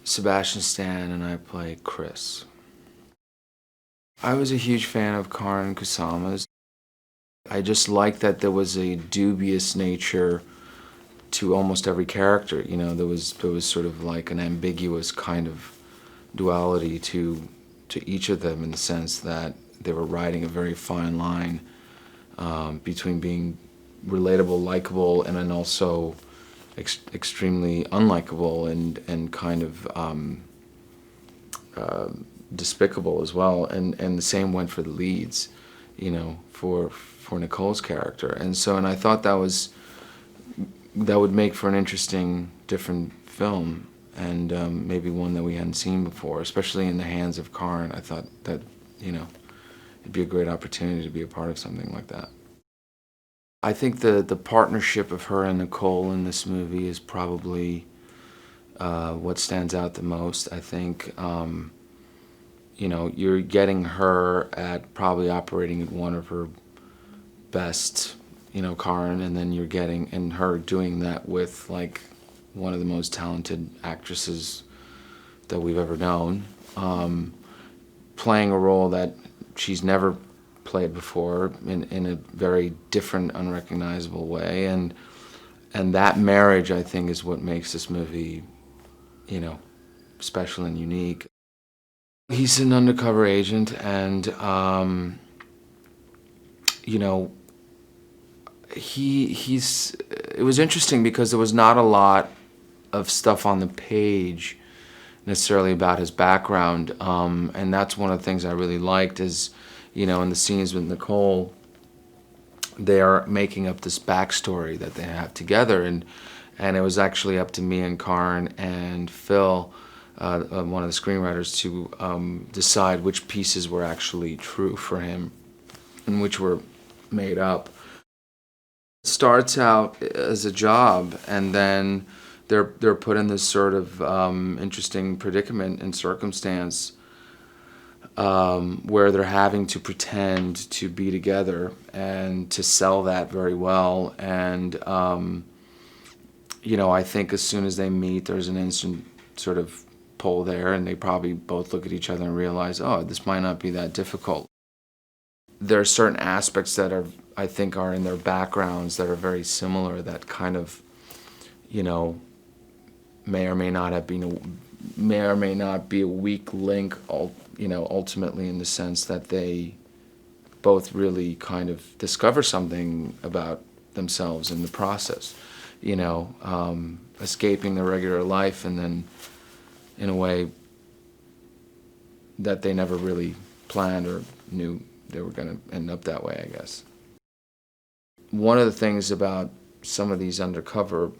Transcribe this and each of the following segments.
Sebastian Stan, and I play Chris. I was a huge fan of Karin Kusama's. I just liked that there was a dubious nature to almost every character. You know, there was sort of like an ambiguous kind of duality to each of them, in the sense that they were riding a very fine line between being relatable, likable, and then also extremely unlikable and kind of despicable as well. And the same went for the leads, you know, for Nicole's character. And I thought that would make for an interesting, different film, and maybe one that we hadn't seen before, especially in the hands of Karin. I thought that, you know, it'd be a great opportunity to be a part of something like that. I think the partnership of her and Nicole in this movie is probably what stands out the most. I think, you know, you're getting her at probably operating at one of her best, you know, Karin, and then you're getting, and her doing that with like one of the most talented actresses that we've ever known, playing a role that she's never played before in a very different, unrecognizable way, and that marriage, I think, is what makes this movie, you know, special and unique. He's an undercover agent, and you know, it was interesting because there was not a lot of stuff on the page necessarily about his background, and that's one of the things I really liked is, you know, in the scenes with Nicole, they are making up this backstory that they have together, and it was actually up to me and Karin and Phil, one of the screenwriters, to decide which pieces were actually true for him and which were made up. It starts out as a job, and then they're put in this sort of interesting predicament and circumstance where they're having to pretend to be together and to sell that very well. And you know, I think as soon as they meet, there's an instant sort of pull there, and they probably both look at each other and realize, oh, this might not be that difficult. There are certain aspects that I think are in their backgrounds that are very similar, that kind of, you know, may or may not be a weak link, you know, ultimately, in the sense that they both really kind of discover something about themselves in the process, you know, escaping their regular life, and then in a way that they never really planned or knew they were going to end up that way, I guess. One of the things about some of these undercover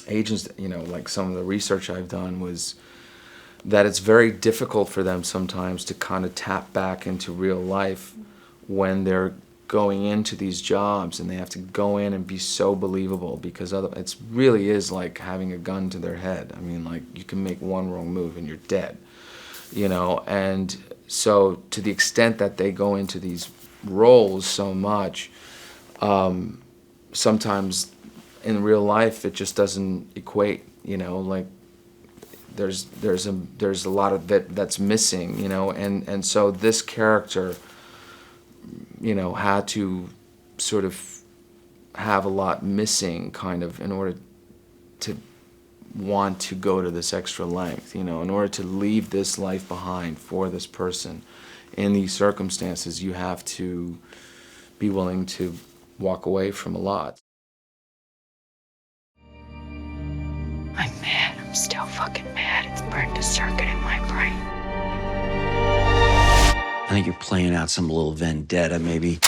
agents, you know, like some of the research I've done, was that it's very difficult for them sometimes to kind of tap back into real life when they're going into these jobs, and they have to go in and be so believable, because it really is like having a gun to their head. I mean, like, you can make one wrong move and you're dead, you know. And so to the extent that they go into these roles so much, sometimes in real life it just doesn't equate, you know, like there's a lot of that's missing, you know, and so this character, you know, had to sort of have a lot missing, kind of, in order to want to go to this extra length, you know, in order to leave this life behind for this person. In these circumstances, you have to be willing to walk away from a lot. I'm mad. I'm still fucking mad. It's burned a circuit in my brain. I think you're playing out some little vendetta, maybe.